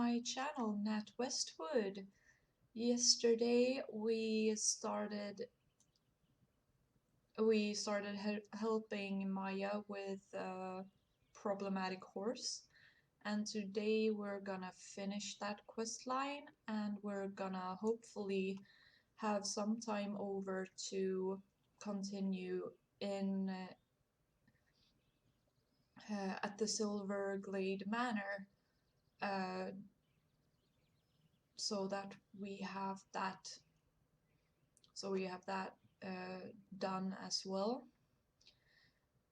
my channel, Nat Westwood. Yesterday we started helping Maya with a problematic horse, and today we're gonna finish that quest line, and we're gonna hopefully have some time over to continue in at the Silverglade Manor, uh, so that we have that done as well.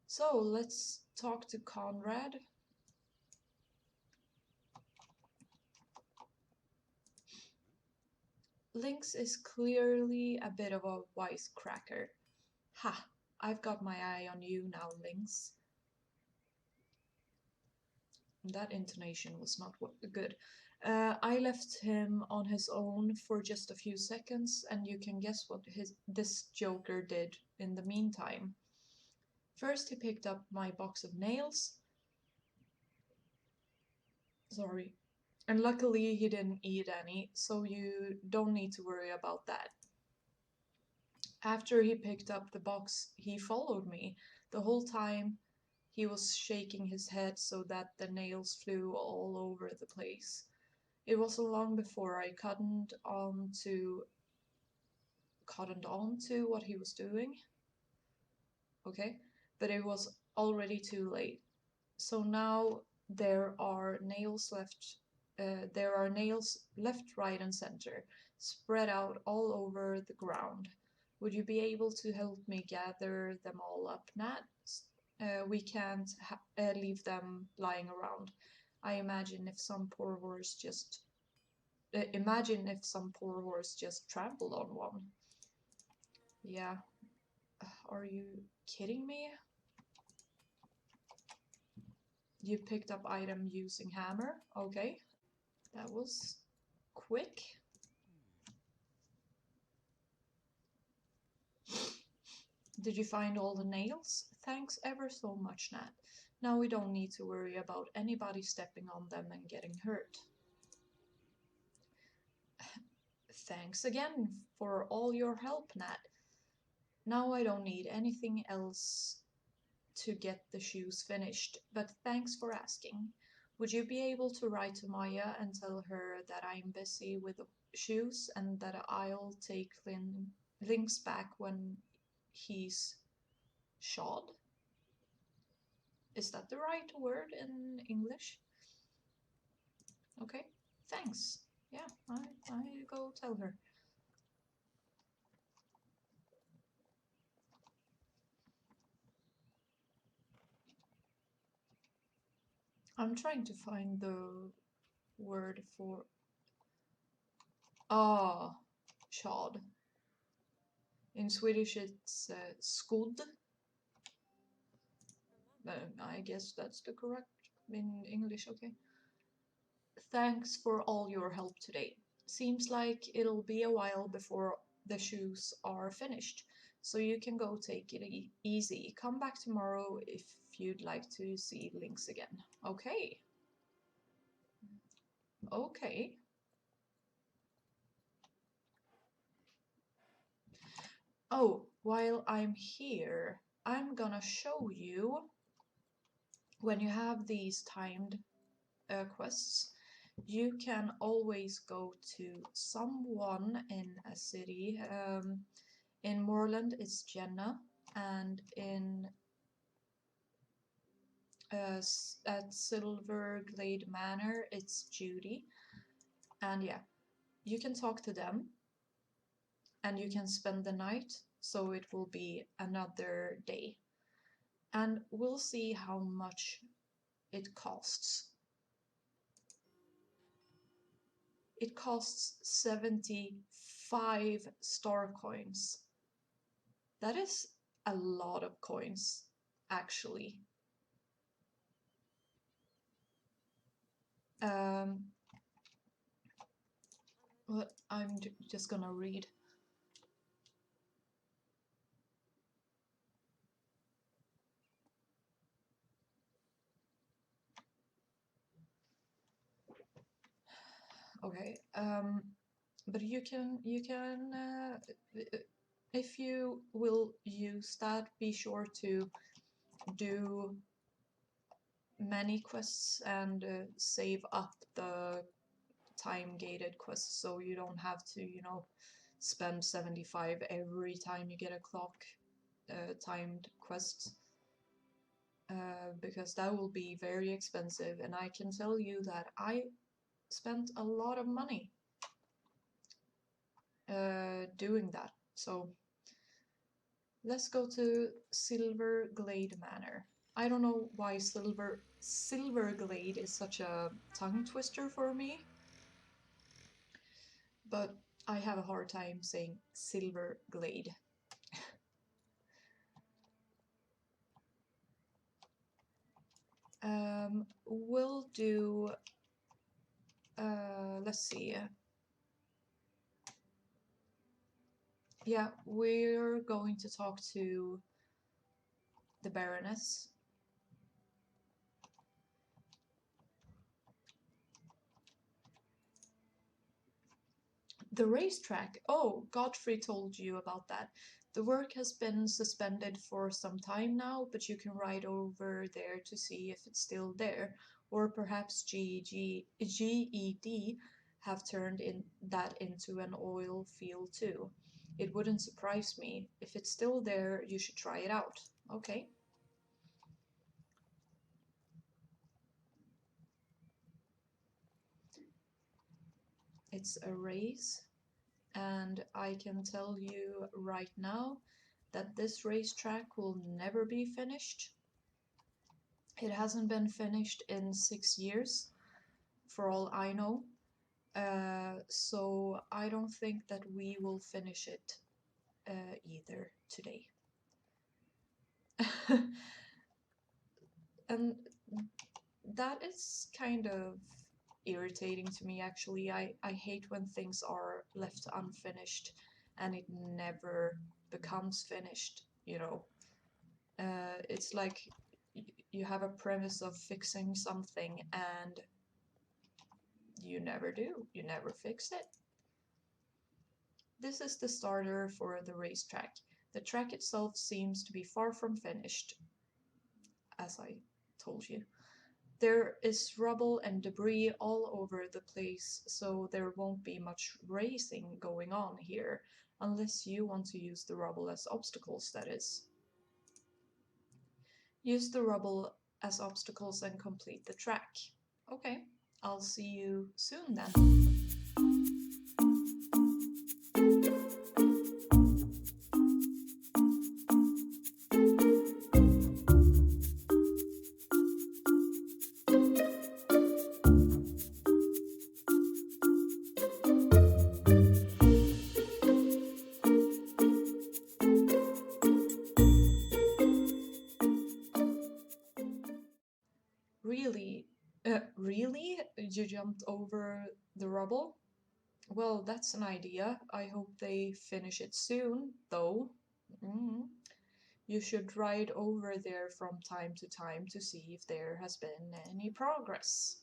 So let's talk to Conrad. Lynx is clearly a bit of a wisecracker. Ha! I've got my eye on you now, Lynx. That intonation was not good. I left him on his own for just a few seconds, and you can guess what this joker did in the meantime. First, he picked up my box of nails. Sorry. And luckily he didn't eat any, so you don't need to worry about that. After he picked up the box, he followed me. The whole time he was shaking his head so that the nails flew all over the place. It wasn't long before I cottoned on to what he was doing. Okay, but it was already too late. So now there are nails left. There are nails left, right, and center, spread out all over the ground. Would you be able to help me gather them all up, Nat? We can't leave them lying around. I imagine if some poor horse just trampled on one. Yeah. Are you kidding me? You picked up item using hammer. Okay. That was quick. Did you find all the nails? Thanks ever so much, Nat. Now we don't need to worry about anybody stepping on them and getting hurt. Thanks again for all your help, Nat. Now I don't need anything else to get the shoes finished, but thanks for asking. Would you be able to write to Maya and tell her that I'm busy with the shoes and that I'll take Lynx back when he's shod? Is that the right word in English? Okay, thanks. Yeah, I go tell her. I'm trying to find the word for shod. In Swedish it's skodd. I guess that's the correct in English, okay. Thanks for all your help today. Seems like it'll be a while before the shoes are finished, so you can go take it easy. Come back tomorrow if you'd like to see Lynx again. Okay. Okay. Oh, while I'm here, I'm gonna show you when you have these timed quests, you can always go to someone in a city. In Moorland it's Jenna, and at Silverglade Manor it's Judy. And yeah, you can talk to them and you can spend the night, so it will be another day. And we'll see how much it costs. It costs 75 star coins. That is a lot of coins, actually. Well, I'm just gonna read. Okay. But you can if you will use that, be sure to do many quests and save up the time gated quests so you don't have to, spend 75 every time you get a clock timed quest. Because that will be very expensive, and I can tell you that I spent a lot of money doing that. So let's go to Silverglade Manor. I don't know why Silverglade is such a tongue twister for me, but I have a hard time saying Silverglade. We'll do. Let's see. Yeah, we're going to talk to the Baroness. The racetrack. Oh, Godfrey told you about that. The work has been suspended for some time now, but you can ride over there to see if it's still there. Or perhaps GED have turned that into an oil field too. It wouldn't surprise me. If it's still there, you should try it out. Okay. It's a race, and I can tell you right now that this racetrack will never be finished. It hasn't been finished in 6 years, for all I know. So I don't think that we will finish it either today. And that is kind of irritating to me, actually. I hate when things are left unfinished and it never becomes finished, you know. It's like you have a premise of fixing something and you never do. You never fix it. This is the starter for the racetrack. The track itself seems to be far from finished, as I told you. There is rubble and debris all over the place, so there won't be much racing going on here, unless you want to use the rubble as obstacles, that is. Use the rubble as obstacles and complete the track. Okay, I'll see you soon then. Really? Really? You jumped over the rubble? Well, that's an idea. I hope they finish it soon, though. Mm. You should ride over there from time to time to see if there has been any progress.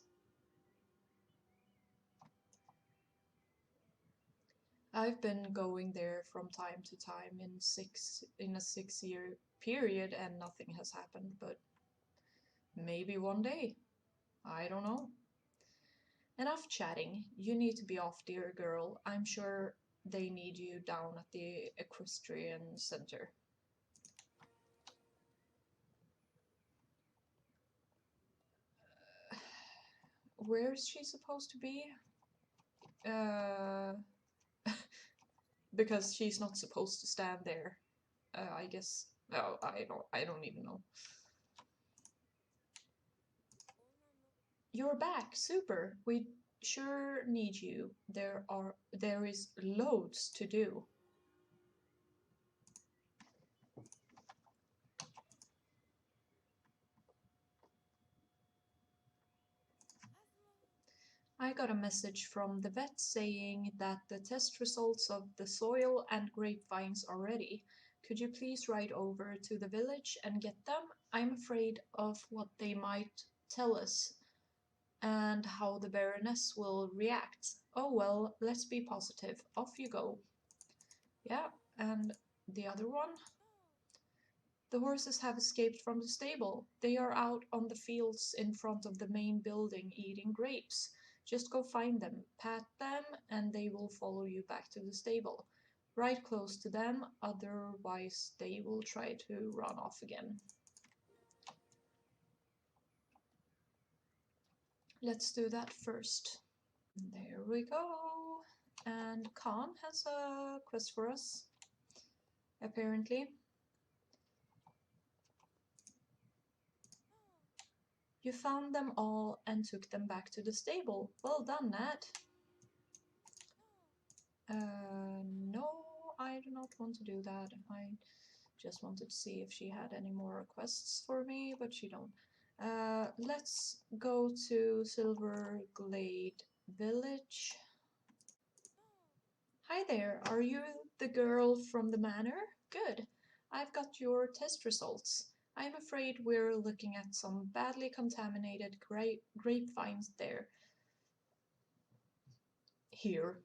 I've been going there from time to time in a 6 year period and nothing has happened, but maybe one day. I don't know. Enough chatting. You need to be off, dear girl. I'm sure they need you down at the equestrian center. Where's she supposed to be? Uh, because she's not supposed to stand there. I guess. Oh, I don't even know. You're back, super. We sure need you. There is loads to do. I got a message from the vet saying that the test results of the soil and grapevines are ready. Could you please ride over to the village and get them? I'm afraid of what they might tell us and how the Baroness will react. Oh well, let's be positive. Off you go. Yeah, and the other one? The horses have escaped from the stable. They are out on the fields in front of the main building eating grapes. Just go find them, pat them, and they will follow you back to the stable. Right close to them, otherwise they will try to run off again. Let's do that first. There we go. And Khan has a quest for us, apparently. You found them all and took them back to the stable. Well done, Nat. No, I do not want to do that. I just wanted to see if she had any more requests for me, but she don't. Let's go to Silverglade Village. Hi there, are you the girl from the manor? Good. I've got your test results. I'm afraid we're looking at some badly contaminated grapevines there. Here.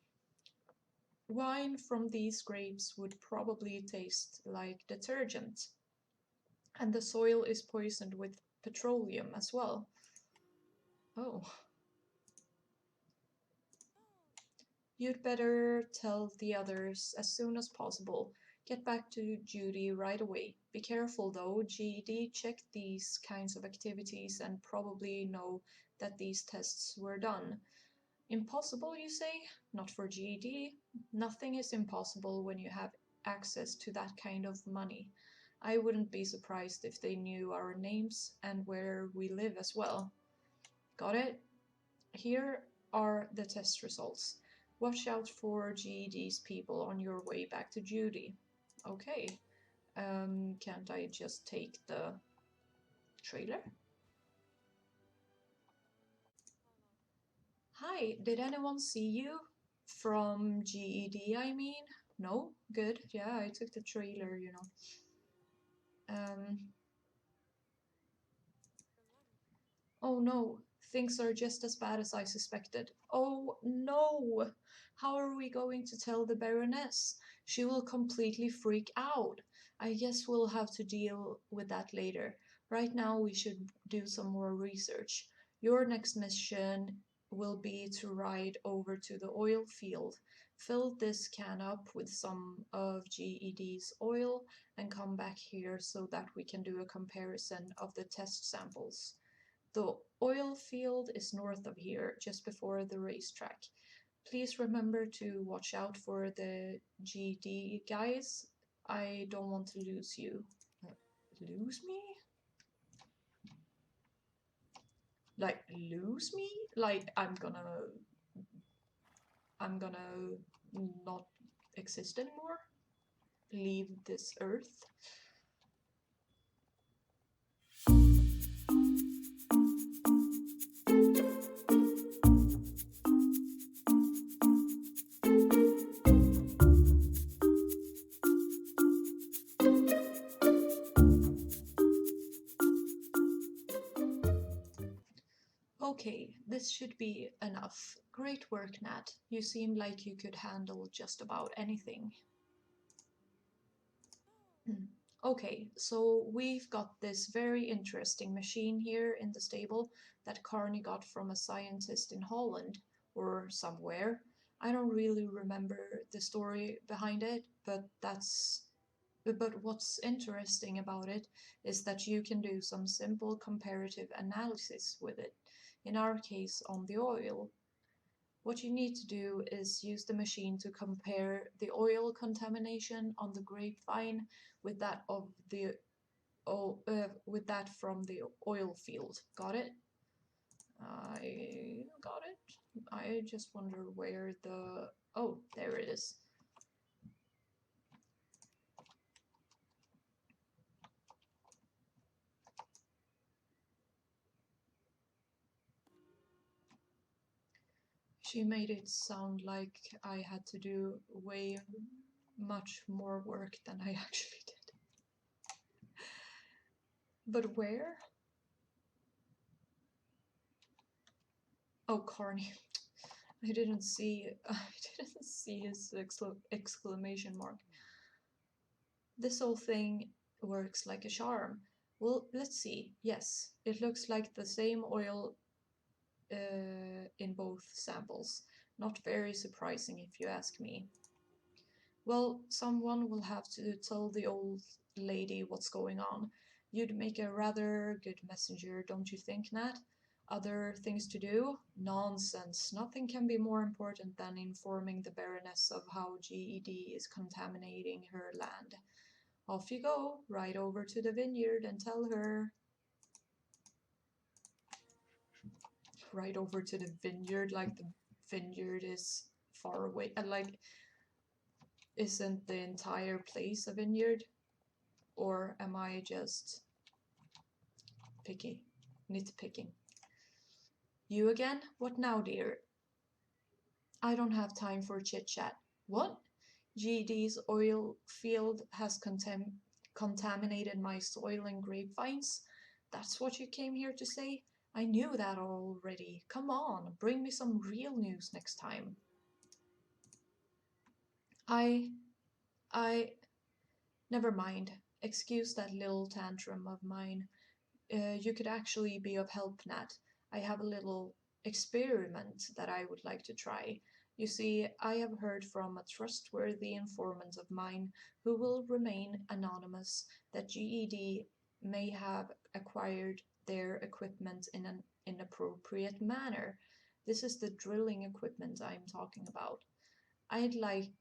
Wine from these grapes would probably taste like detergent. And the soil is poisoned with petroleum as well. Oh. You'd better tell the others as soon as possible. Get back to Judy right away. Be careful though, GED checked these kinds of activities and probably know that these tests were done. Impossible, you say? Not for GED. Nothing is impossible when you have access to that kind of money. I wouldn't be surprised if they knew our names and where we live as well. Got it? Here are the test results. Watch out for GED's people on your way back to Judy. Okay. Can't I just take the trailer? Hi, did anyone see you? From GED, I mean? No? Good. Yeah, I took the trailer, you know. Oh no, things are just as bad as I suspected. Oh no! How are we going to tell the Baroness? She will completely freak out. I guess we'll have to deal with that later. Right now we should do some more research. Your next mission will be to ride over to the oil field. Fill this can up with some of GED's oil and come back here so that we can do a comparison of the test samples. The oil field is north of here, just before the racetrack. Please remember to watch out for the GD guys. I don't want to lose you. Lose me? Like, lose me? Like, I'm gonna not exist anymore? Leave this earth? Okay, this should be enough. Great work, Nat. You seem like you could handle just about anything. Okay, so we've got this very interesting machine here in the stable that Carney got from a scientist in Holland or somewhere. I don't really remember the story behind it, but what's interesting about it is that you can do some simple comparative analysis with it. In our case, on the oil. What you need to do is use the machine to compare the oil contamination on the grapevine with that of the with that from the oil field. Got it? I got it. I just wonder where the... Oh, there it is. She made it sound like I had to do way much more work than I actually did. But where? Oh, Carney. I didn't see. I didn't see his exclamation mark. This whole thing works like a charm. Well, let's see. Yes, it looks like the same oil in both samples. Not very surprising if you ask me. Well, someone will have to tell the old lady what's going on. You'd make a rather good messenger, don't you think, Nat? Other things to do? Nonsense. Nothing can be more important than informing the Baroness of how GED is contaminating her land. Off you go, right over to the vineyard and tell her. Right over to the vineyard, like the vineyard is far away. And like, isn't the entire place a vineyard? Or am I just picky, nitpicking? You again? What now, dear? I don't have time for chit-chat. What? GD's oil field has contaminated my soil and grapevines? That's what you came here to say? I knew that already. Come on, bring me some real news next time. I... I... Never mind. Excuse that little tantrum of mine. You could actually be of help, Nat. I have a little experiment that I would like to try. You see, I have heard from a trustworthy informant of mine who will remain anonymous that GED may have acquired their equipment in an inappropriate manner. This is the drilling equipment I'm talking about. I'd like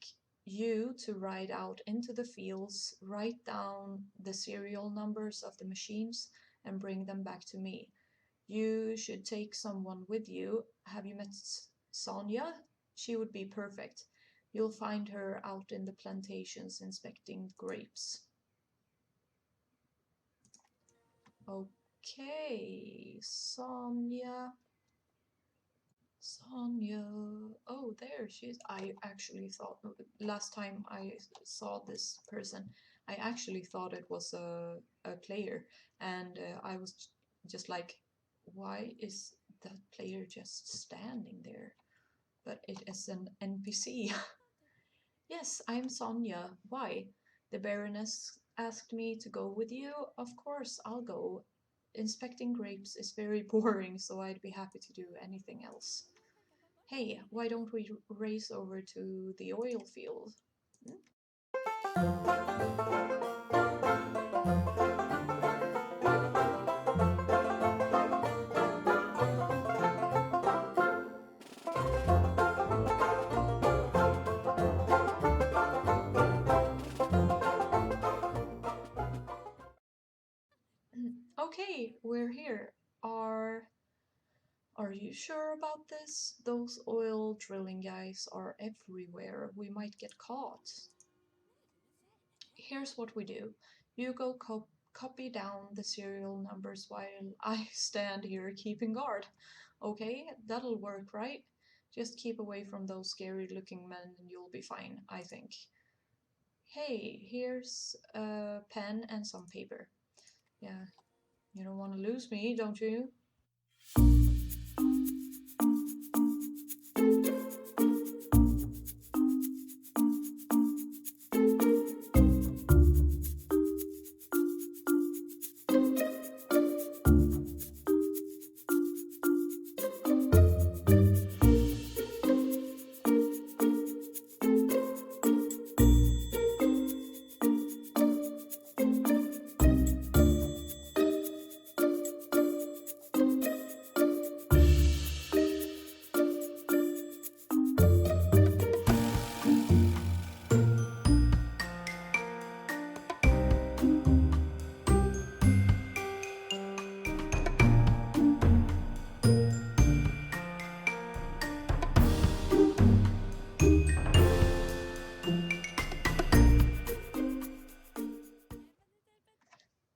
you to ride out into the fields, write down the serial numbers of the machines, and bring them back to me. You should take someone with you. Have you met Sonia? She would be perfect. You'll find her out in the plantations inspecting grapes. Okay, Sonia. Sonia. Oh, there she is. I actually thought last time I saw this person, I actually thought it was a player, and I was just like, why is that player just standing there? But it is an NPC. Yes, I'm Sonia. Why? The Baroness asked me to go with you. Of course, I'll go. Inspecting grapes is very boring, so I'd be happy to do anything else. Hey, why don't we race over to the oil field? Hmm? Okay, we're here. Are you sure about this? Those oil drilling guys are everywhere. We might get caught. Here's what we do. You go copy down the serial numbers while I stand here keeping guard. Okay, that'll work, right? Just keep away from those scary looking men and you'll be fine, I think. Hey, here's a pen and some paper. Yeah, you don't want to lose me, don't you?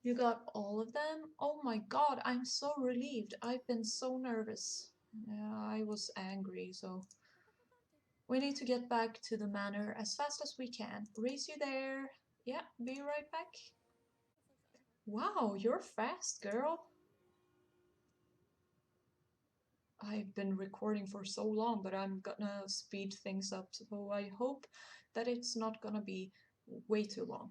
You got all of them? Oh my god, I'm so relieved. I've been so nervous. Yeah, I was angry, so we need to get back to the manor as fast as we can. Race you there. Yeah, be right back. Wow, you're fast, girl. I've been recording for so long, but I'm gonna speed things up, so I hope that it's not gonna be way too long.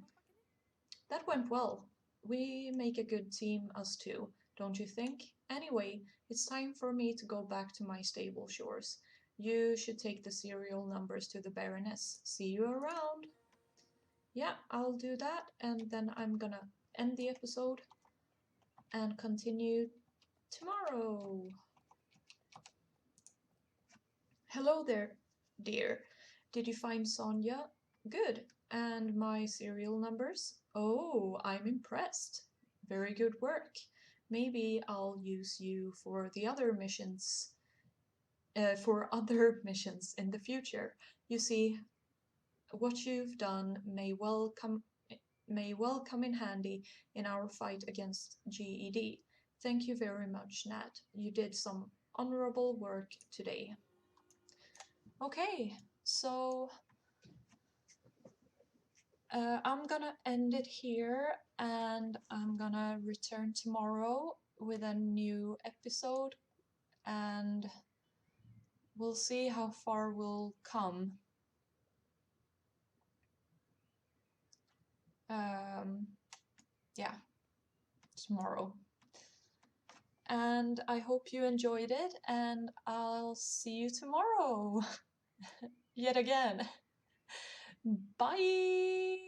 That went well. We make a good team, us two, don't you think? Anyway, it's time for me to go back to my stable chores. You should take the serial numbers to the Baroness. See you around. Yeah, I'll do that, and then I'm gonna end the episode and continue tomorrow. Hello there, dear. Did you find Sonia? Good. And my serial numbers? Oh, I'm impressed. Very good work. Maybe I'll use you for the other missions, for other missions in the future. You see, what you've done may well come in handy in our fight against GED. Thank you very much, Nat. You did some honorable work today. Okay, so I'm gonna end it here and I'm gonna return tomorrow with a new episode and we'll see how far we'll come. Yeah, tomorrow. And I hope you enjoyed it and I'll see you tomorrow yet again. Bye!